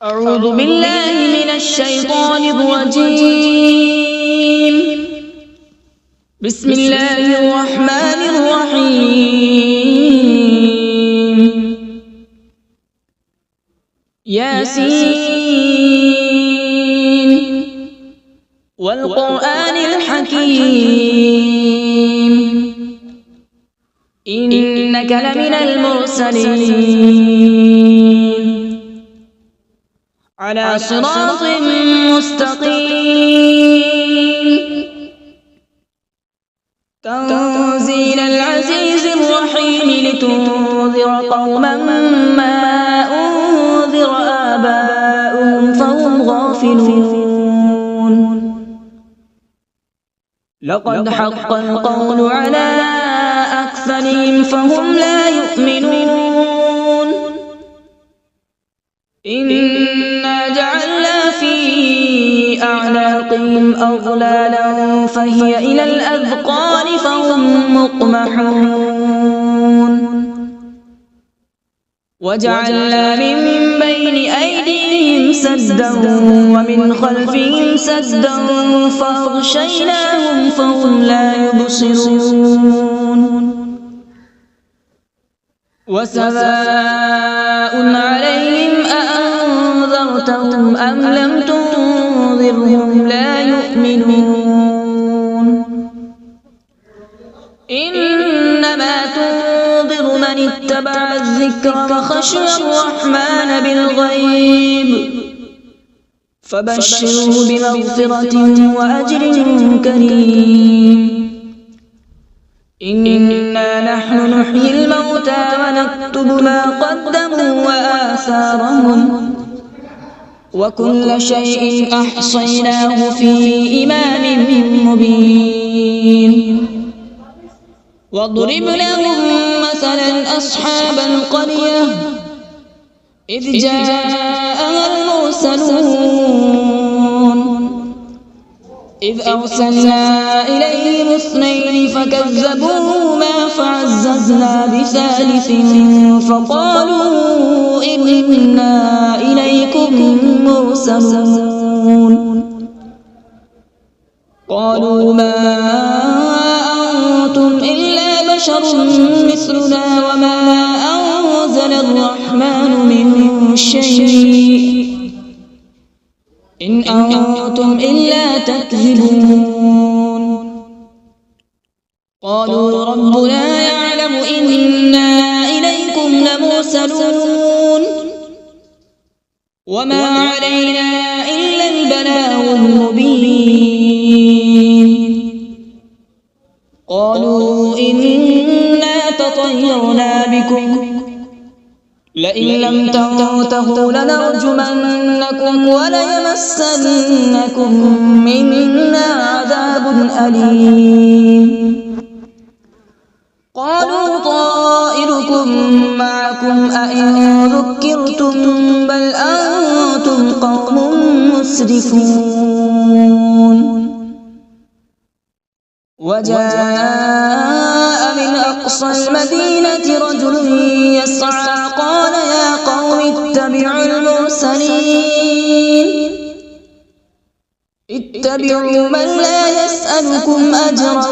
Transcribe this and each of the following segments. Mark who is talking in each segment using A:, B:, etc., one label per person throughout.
A: أعوذ بالله من الشيطان الرجيم. بسم الله الرحمن الرحيم. ياسين والقرآن الحكيم إنك لمن المرسلين على صراط مستقيم تنزيل العزيز الرحيم لتنذر قوما ما أنذر آباؤهم فهم غافلون. لقد حق القول على أكثرهم فهم لا يؤمنون. إنا جعلنا في أعناقهم أغلالا فهي إلى الأذقان فهم مقمحون. وجعلنا من بين أيديهم سدا ومن خلفهم سدا فأغشيناهم فهم لا يبصرون. وسواء عليهم أأنذرتهم أم لم تنذرهم لا يؤمنون. إنما تنذر من اتبع الذكر وخشي الرحمن بالغيب فبشره بمغفرة وأجر كريم. إنا نحن نحيي الموتى ونكتب ما قدموا وآثارهم وكل شيء أحصيناه في إمام مبين. واضرب لهم مثلا أصحاب القرية إذ جاءها المرسلون إذ أرسلنا إليهم اثنين فكذبوهما فعززنا بثالث فقالوا إنا إليكم مرسلون. قالوا ما أنتم إلا بشر مثلنا وما أنزل الرحمن من شيء إن أنتم إلا تكذبون. قالوا ربنا يعلم إنا إليكم لمرسلون وما علينا إلا البلاغ المبين. قالوا إنا تطيرنا بكم لئن لم تنتهوا لنرجمنكم وليمسنكم منا عذاب أليم. قالوا طائركم معكم أئن ذكرتم بل أنتم قوم مسرفون. وجاء من أقصى المدينة رجل يسعى قال يا قوم اتبعوا المرسلين اتبعوا من لا يسألكم أجرا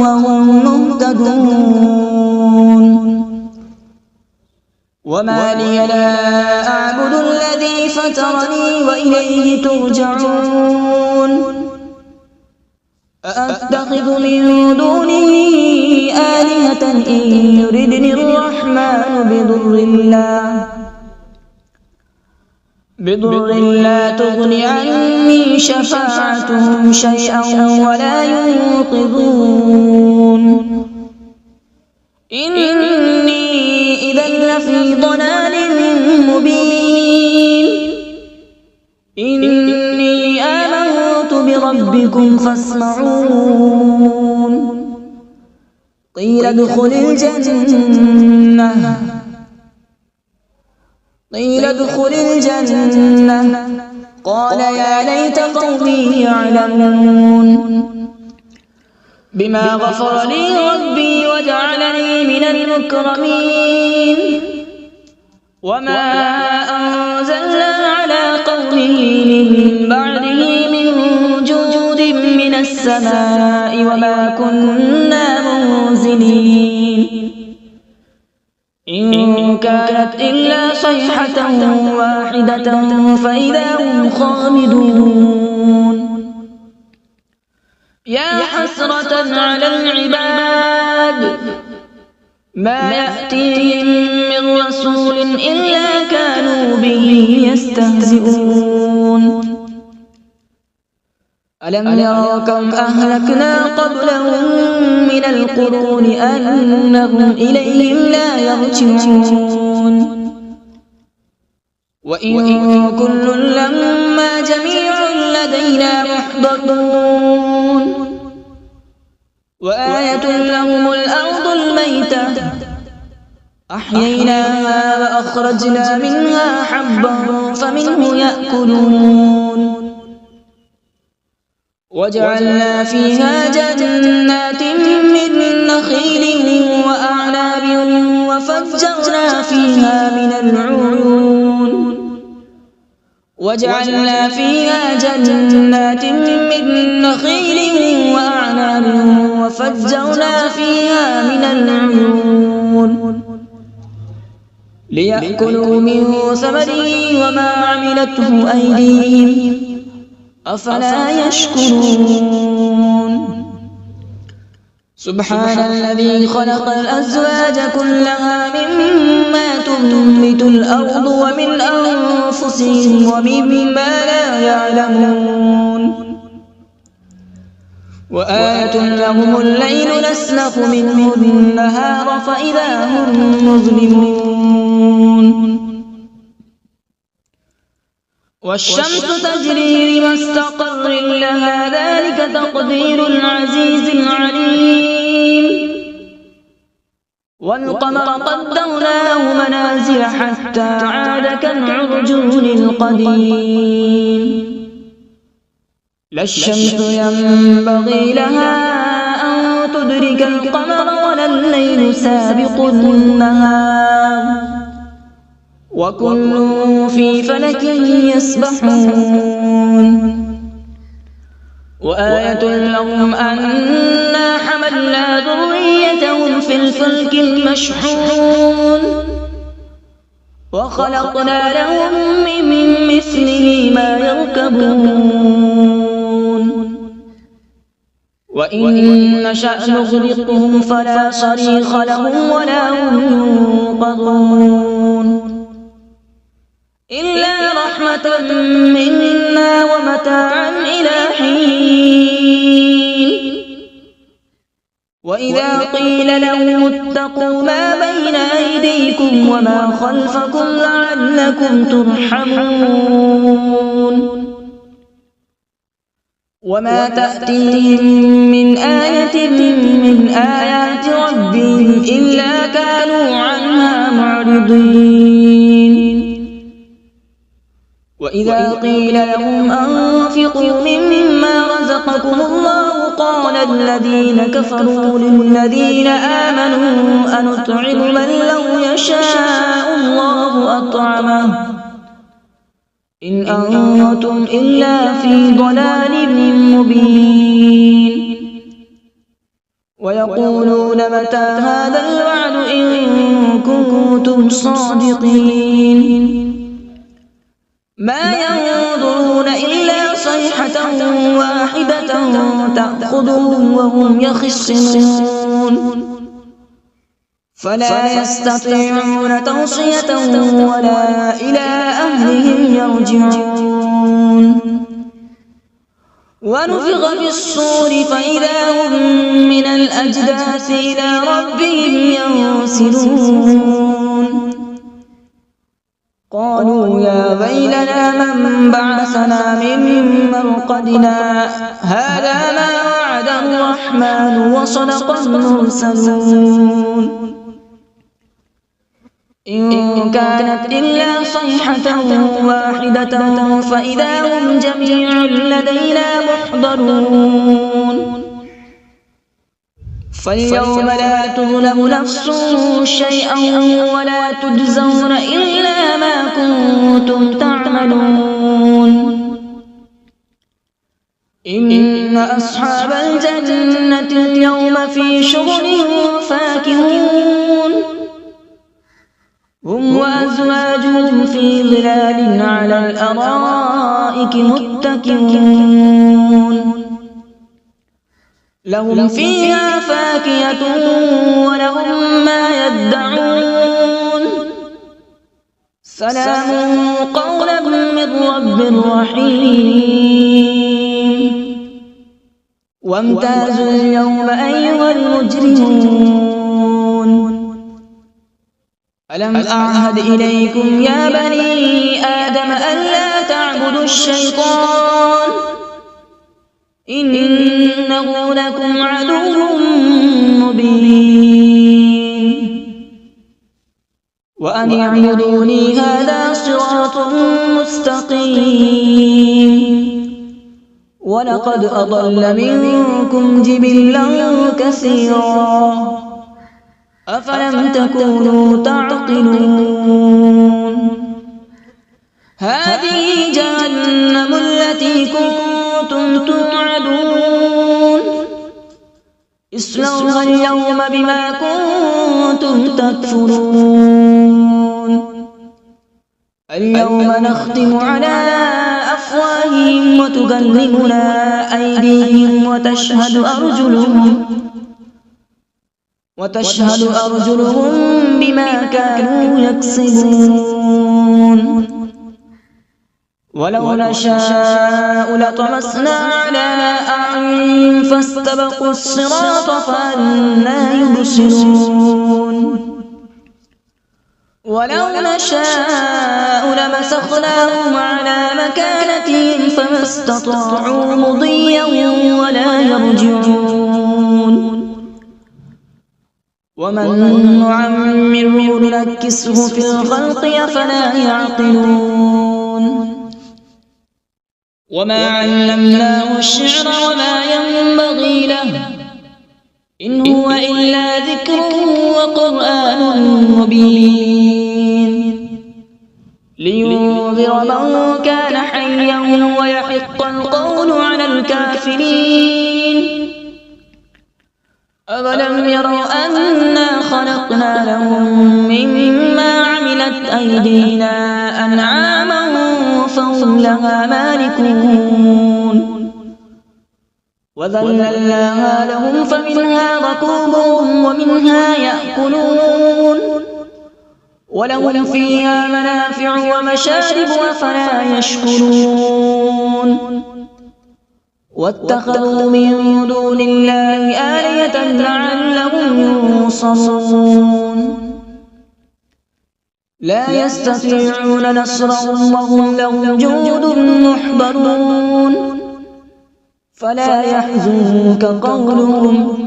A: وهم مهتدون. وما لي لا أعبد الذي فطرني وإليه ترجعون. أأتخذ من دونه آلهة إن يردني الرحمن بضر لا تغن عني شفاعتهم شيئا ولا ينقذون. إني إذا لفي ضلال مبين. إني آمنت بربكم فاسمعون. قيل ادخل الجنة قال يا ليت قومي يعلمون. بما غفر لي ربي وجعلني من المكرمين. وما أنزلنا على من بعده من جود من السماء وما كنا منزلين إن كانت إلا صيحة واحدة فإذا هم خامدون يا حسرة على العباد ما يأتيهم من رسول إلا كانوا به يستهزئون ألم يروا كم أهلكنا قبلهم من القرون أنهم إليهم لا يرجعون وإن كل لما جميع لدينا محضرون وآية لهم الأرض الميتة أحييناها وأخرجنا منها حبا فمنه يأكلون وجعلنا فيها جنات من نخيل وأعناب وفجرنا فيها من العيون وجعلنا فيها جنات من نخيل وأعناب وفجرنا فيها من العيون ليأكلوا من ثمره وما عملته أيديهم أفلا يشكرون سبحان الذي خلق الأزواج كلها مما تنبت الأرض ومن أنفسهم ومما لا يعلمون وآية لهم الليل نسلخ منه النهار فإذا هم مظلمون والشمس تجري لمستقر لها ذلك تقدير العزيز العليم والقمر قدرناه منازل حتى عاد كالعرجون القديم لا الشمس ينبغي لها أن تدرك القمر ولا الليل سابق النهار وكل في فلك يسبحون وآية لهم أنا حملنا ذريتهم في الفلك المشحون وخلقنا لهم من مثله ما يركبون وإن نشأ نغرقهم فلا صريخ لهم ولا هم ينقذون إلا رحمة منا ومتاعا إلى حين وإذا قيل لهم اتقوا ما بين أيديكم وما خلفكم لعلكم ترحمون وما تأتيهم من آية من آيات ربهم إلا كانوا عنها معرضين وإذا قيل لهم أنفقوا مما رزقكم الله قال الذين كفروا للذين آمنوا أنطعم من لو يشاء الله أطعمه إن أنتم إلا في ضلال مبين ويقولون متى هذا الوعد إن كنتم صادقين ما ينظرون إلا صيحة واحدة تأخذهم وهم يخصمون فلا يستطيعون توصية ولا إلى أهلهم يرجعون ونفخ في الصور فإذا هم من الأجداث إلى ربهم ينسلون قالوا يا ويلنا من بعثنا من مرقدنا هذا ما وعد الرحمن وصدق المرسلون إن كانت إلا صيحة واحدة فإذا هم جميع لدينا محضرون فاليوم لا تظلم نفس شيئا ولا تجزون إلا ما كنتم تعملون أصحاب الجنة اليوم في شغل فاكهون هم وأزواجهم في ظلال على الأرائك متكئون لهم فيها فاكهة ولهم ما يدعون سلام قولا من رب رحيم وامتازوا اليوم أيها المجرمون ألم أعهد إليكم يا بني آدم ألا تعبدوا الشيطان إنه لكم عدو مبين وأن اعبدوني هذا صراط مستقيم ولقد أضل منكم جبلا كثيرا أفلم تكونوا تعقلون هذه جهنم التي كنتم توعدون اصلوها اليوم بما كنتم تكفرون اليوم نختم على أفواههم وتكلمنا أيديهم وتشهد أرجلهم بما كانوا يكسبون ولو نشاء لطمسنا على أعينهم فاستبقوا الصراط فأنى يبصرون ولو نشاء لمسخناهم على مكانتهم فما استطاعوا مضيا ولا يرجعون ومن نعمره ننكسه في الخلق أفلا يعقلون وما علمناه الشعر وما ينبغي له إن هو إلا ذكر وقرآن مبين لينذر من كان حيا ويحق القول على الكافرين أولم يروا أنا خلقنا لهم مما عملت أيدينا أنعاما فهم لها مالكون وذللناها لهم فمنها ركوبهم ومنها يأكلون ولهم فيها منافع ومشارب أفلا يشكرون واتخذوا من دون الله آلهة لعلهم ينصرون لا يستطيعون نصرهم وهم لهم جند محضرون فلا يحزنك قولهم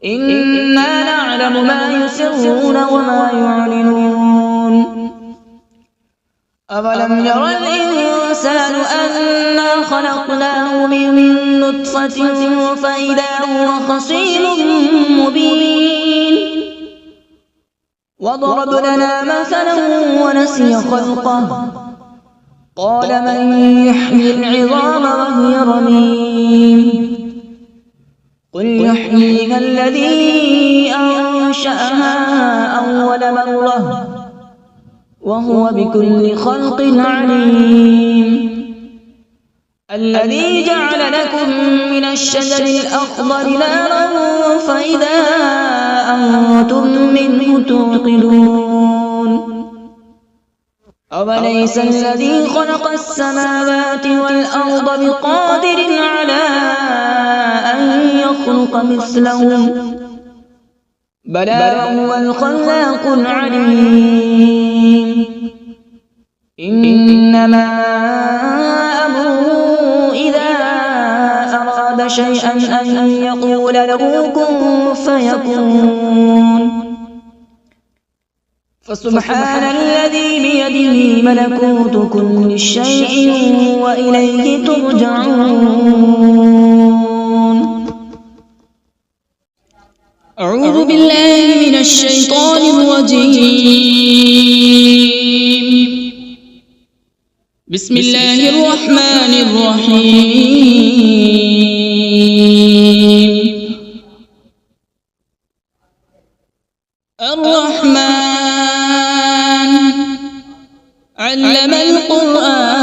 A: إنا نعلم ما يسرون وما يعلنون أولم ير الإنسان أنا خلقناه من نطفة فإذا هو خصيم مبين وضرب لنا مثلا ونسي خلقه قال من يحيي العظام وهي رميم قل يحييها الذي أنشأها أول مرة وهو بكل خلق عليم الذي جعل لكم من الشجر الأخضر نارا فإذا أنتم منه توقدون أوليس الذي خلق السماوات والأرض بقادر على أن يخلق مثلهم بلى وهو الخلاق العليم إنما أمره إذا أراد شيئا أن يقول له كن فيكون فسبحان الذي بيده ملكوت كل شيء وإليه ترجعون أعوذ بالله من الشيطان الرجيم بسم الله الرحمن الرحيم علم القرآن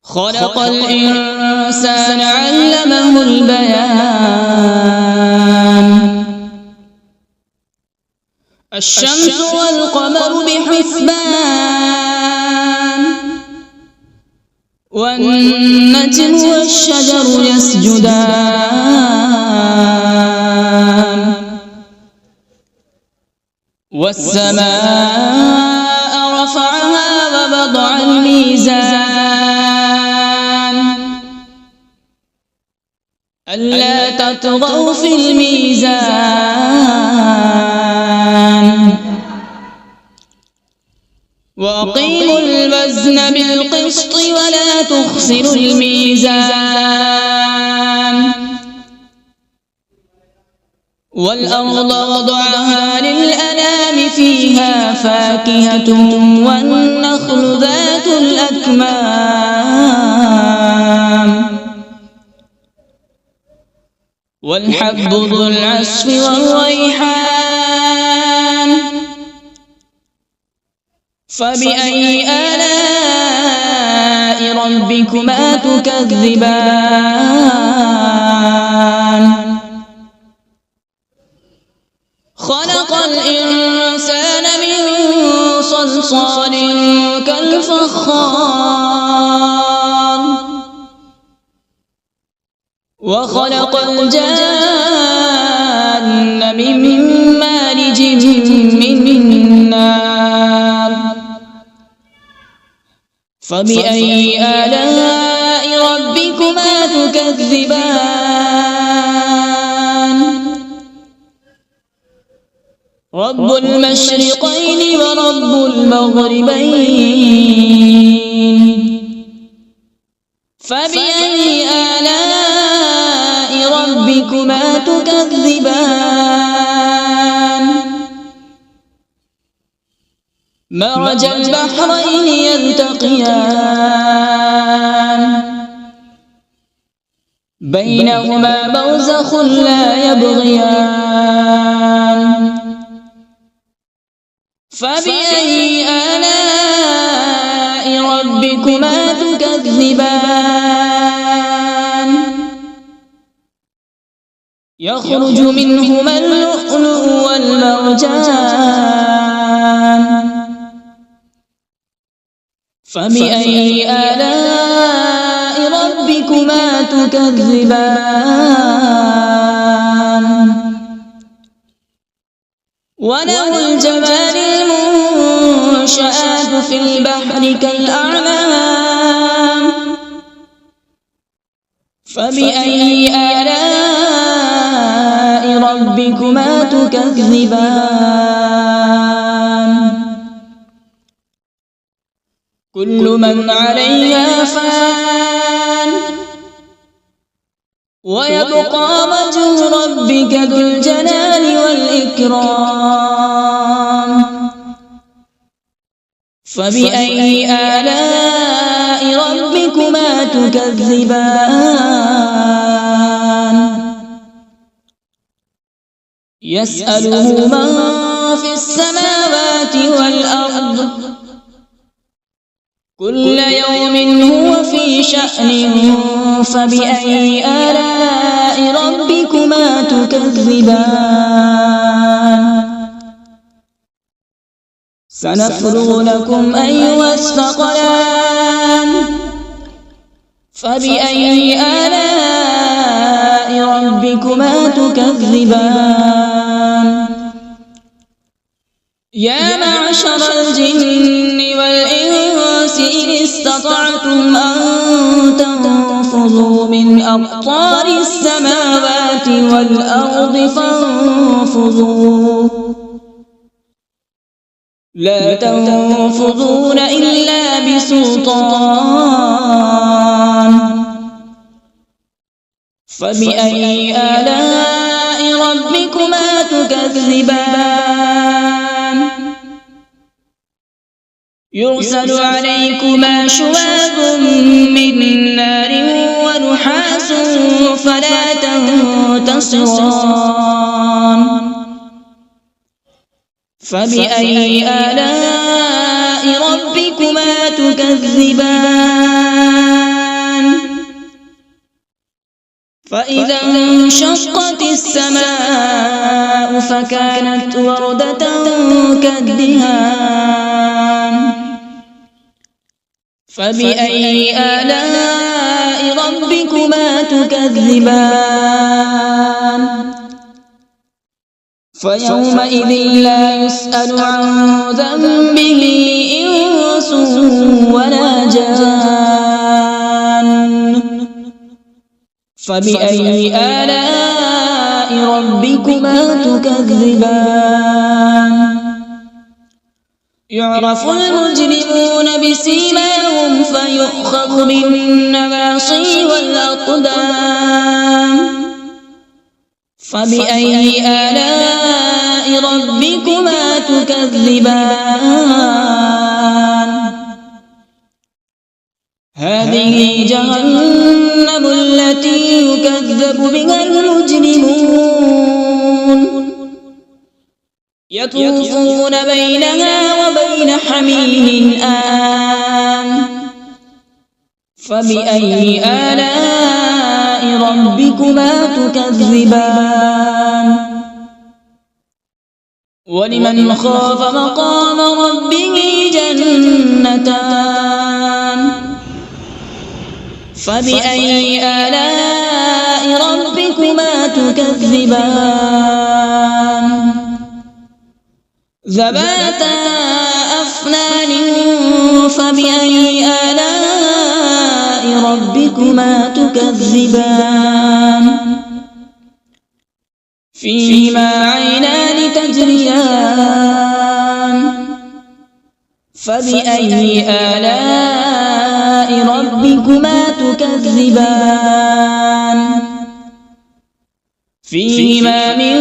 A: خلق الإنسان علمه البيان الشمس والقمر بحسبان والنجم والشجر يسجدان والسماء رفعها ووضع الميزان ألا تطغوا في الميزان وأقيموا الوزن بالقسط ولا تخسروا الميزان والأرض وضعها للأنام فيها فاكهة والنخل ذات الأكمام والحب ذو العصف والريحان فبأي آلاء ربكما تكذبان خلق الإنسان من صلصال كالفخار وخلق الجان من مارج من نار فبأي آلاء ربكما تكذبان رب المشرقين ورب المغربين فبأي آلاء ربكما تكذبان مرج البحرين يلتقيان بينهما برزخ لا يبغيان فبأي آلاء ربكما تكذبان يخرج منهما اللؤلؤ والمرجان فبأي آلاء ربكما تكذبان وله الجوار المنشآت في البحر كالأعلام فبأي آلاء ربكما تكذبان كل من عليها فان ويبقى وجه ربك ذو الجلال والإكرام فبأي آلاء ربكما تكذبان يسأله من في السماوات والأرض كل يوم هو في شأن فبأي آلاء ربكما تكذبان سنفرغ لكم أيها الثقلان فبأي آلاء ربكما تكذبان يا معشر الجن والإنس إن استطعتم أن تنفذوا من أقطار السماوات والأرض فانفذوا لا تنفذون إلا بسلطان فبأي آلاء ربكما تكذبان يرسل عليكما شواظ من نار ونحاس فلا تنتصران فبأي آلاء ربكما تكذبان فإذا انشقت السماء فكانت وردة كالدهان فبأي آلاء ربكما تكذبان فيومئذ لا يسأل عن ذنبه إنس ولا جان فبأي آلاء ربكما تكذبان يعرف المجرمون بسيماهم فيؤخذ بالنواصي والأقدام فبأي آلاء ربكما تكذبان هذه جهنم التي يكذب بها المجرمون يطوفون بينها وبين حميم آن فبأي آلاء ربكما تكذبان ولمن خاف مقام ربه جنتان فبأي آلاء ربكما تكذبان ذواتا أفنان فبأي آلاء ربكما تكذبان فيهما عينان تجريان فبأي آلاء ربكما تكذبان فيهما من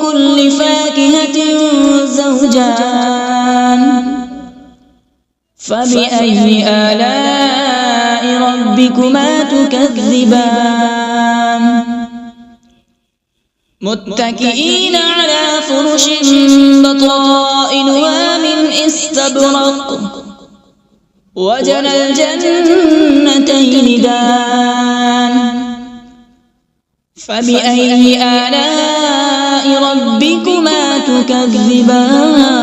A: كل فاكهة زوجان فبأي آلاء ربكما تكذبان متكئين على فرش بطائنها من استبرق وجنى الجنتين دان فبأي آلاء ربكما تكذبان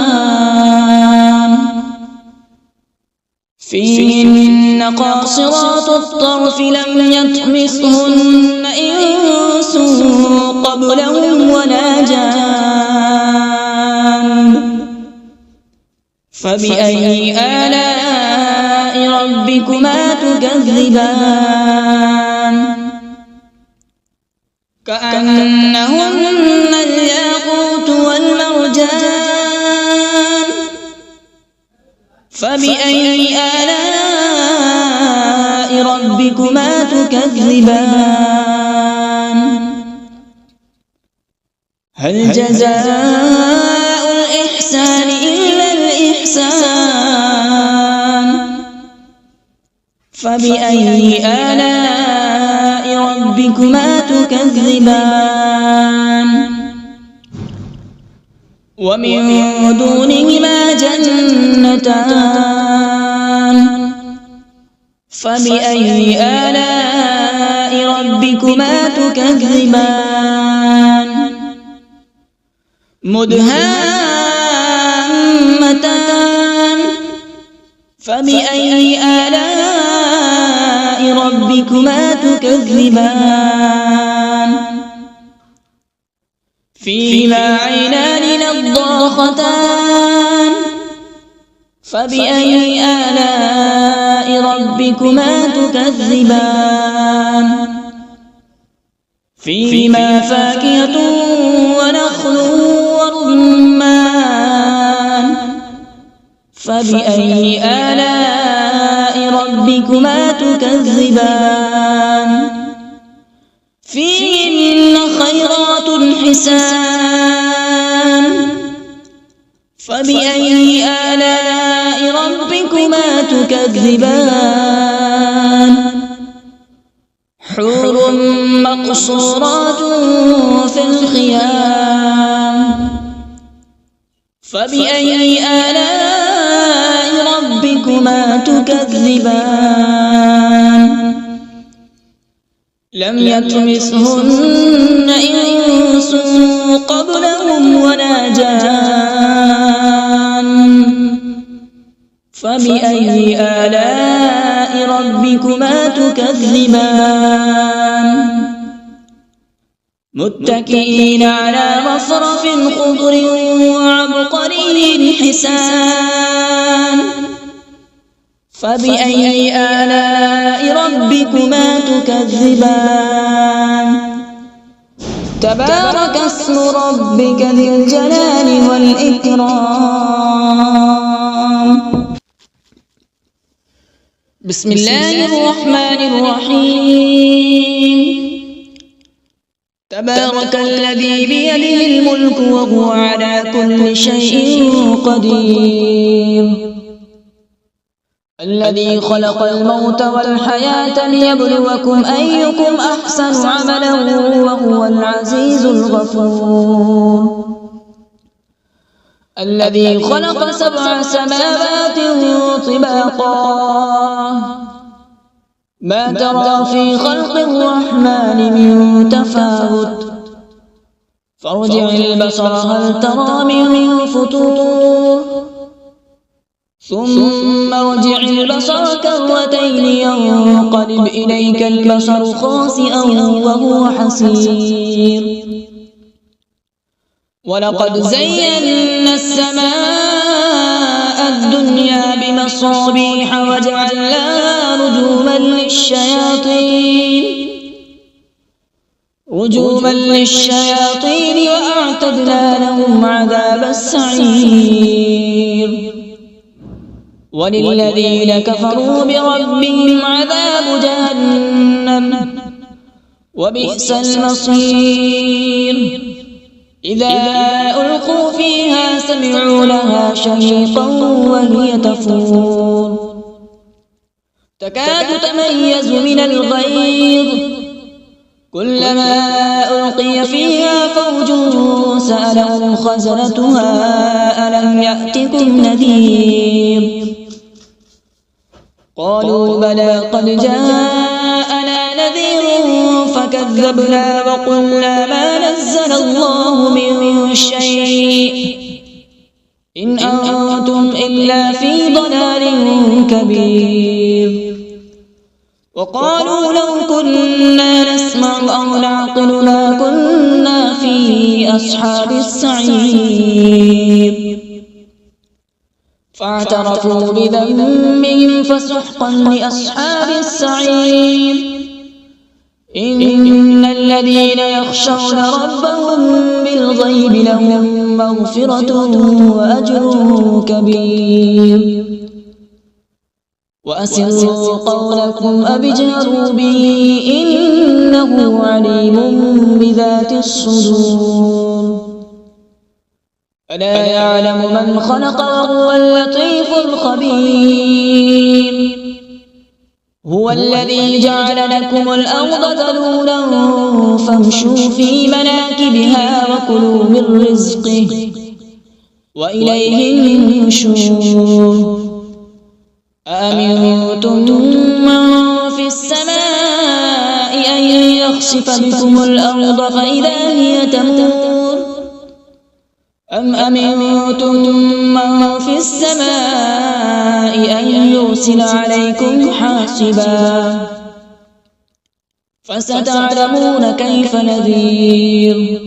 A: فيهن قاصرات الطرف لم يطمثهن إنس قبلهم ولا جان فبأي آلاء ربكما تكذبان كأنهن الياقوت والمرجان فبأي آلاء ربكما تكذبان هل جزاء الإحسان إلا الإحسان فبأي آلاء ربكما تكذبان ومن دونهما جنتان فبأي آلاء ربكما تكذبان مدهامتان فبأي آلاء ربكما تكذبان فيهما عينان نضاختان فبأي آلاء ربكما تكذبان فيهما فاكهة ونخل ورمان فبأي آلاء ربكما تكذبان فيهن خيرات حسان فبأي آلاء ربكما تكذبان حور مقصورات في الخيام فبأي آلاء ربكما تكذبان لم يطمثهن إنس قبلهم ولا جان فبأي آلاء ربكما تكذبان متكئين على رفرف خضر وعبقري حسان فبأي آلاء ربكما تكذبان تبارك اسم ربك ذي الجلال والإكرام بسم الله الرحمن الرحيم تبارك الذي بيده الملك وهو على كل شيء قدير الذي خلق الموت والحياة ليبلوكم أيكم أحسن عملا وهو العزيز الغفور الذي خلق 7 سماوات طباقا ما ترى في خلق الرحمن من تفاوت فارجع البصر هل ترى من فطور ثم ارجع البصر كرتين ينقلب إليك البصر خاسئا وهو حسير ولقد زينا السماء الدنيا بمصابيح وجعلناها رجوما للشياطين وأعتدنا لهم عذاب السعير وللذين كفروا بربهم عذاب جهنم وبئس المصير إذا ألقوا فيها سمعوا لها شهيقا وهي تفور تكاد تميز من الغيظ كلما ألقي فيها فوج سألهم خزنتها ألم يأتكم نذير قالوا بلى قد جاءنا نذير فكذبنا وقلنا ما نزل الله من شيء إن أنتم إلا في ضلال كبير وقالوا لو كنا نسمع أو نعقل ما كنا في أصحاب السعير فاعترفوا بذنبهم فسحقا لأصحاب السعير إن الذين يخشون ربهم بالغيب لهم مغفرة وأجر كبير وأسروا قولكم أو اجهروا به إنه عليم بذات الصدور ألا يعلم من خلق وهو اللطيف الخبير هو الذي جعل لكم الأرض ذلولا فامشوا في مناكبها وكلوا من رزقه وإليه النشور أأمنتم من في السماء أن يخسف بكم الأرض فإذا هي تمور أم أمنتم من في السماء أن يرسل عليكم حاصبا فستعلمون كيف نذير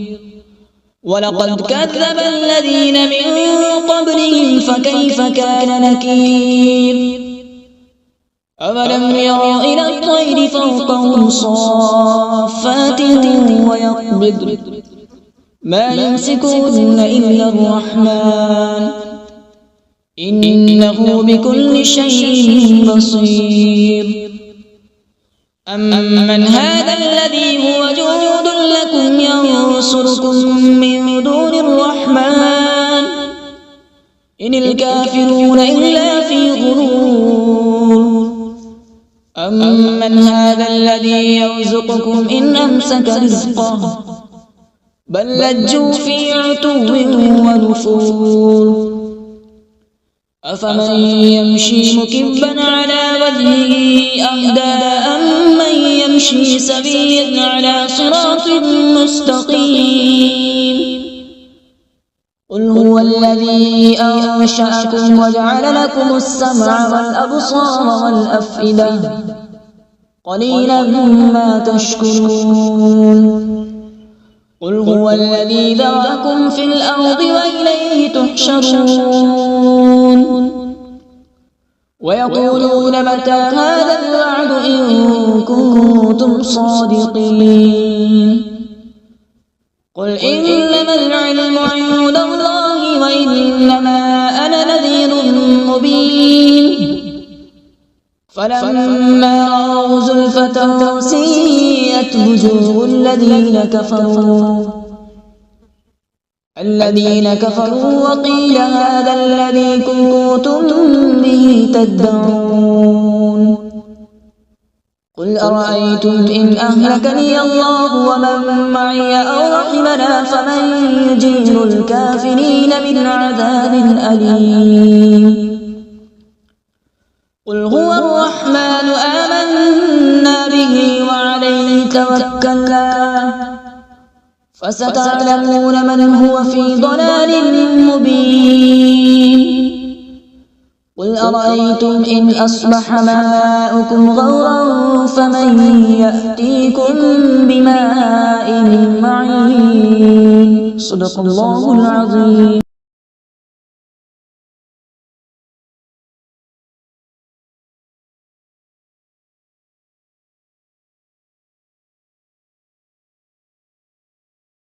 A: ولقد كذب الذين من قبلهم فكيف كان نكير أولم يروا إلى الطير فوقهم صافات ويقبض ما يمسكون إلا الرحمن إنه بكل شيء بصير أمن هذا الذي هو جند لكم ينصركم من دون الرحمن إن الكافرون إلا في غرور أمن هذا الذي يرزقكم إن أمسك رزقه بل لجوا في عتو ونفور أفمن يمشي مكبا على وجهه أهدى أمن يمشي سويا على صراط مستقيم قل هو الذي أنشأكم وجعل لكم السمع والأبصار والأفئدة قليلا ما تشكرون قل هو الذي ذرأكم في الأرض وإليه تحشرون ويقولون متى هذا الوعد إن كنتم صادقين قل إنما العلم عند الله وإنما أنا نذير مبين فلما رأوا زلفة سيئت وجوه الذين كفروا وقيل هذا الذي كنتم به تدعون قل أرأيتم إن أهلكني الله ومن معي أو رحمنا فمن يجير الكافرين من عذاب أليم قل هو الرحمن آمنا به وعليه توكلنا فستعلمون من هو في ضلال مبين قل أرأيتم إن أصبح ماؤكم غورا فمن يأتيكم بماء معين صدق الله العظيم.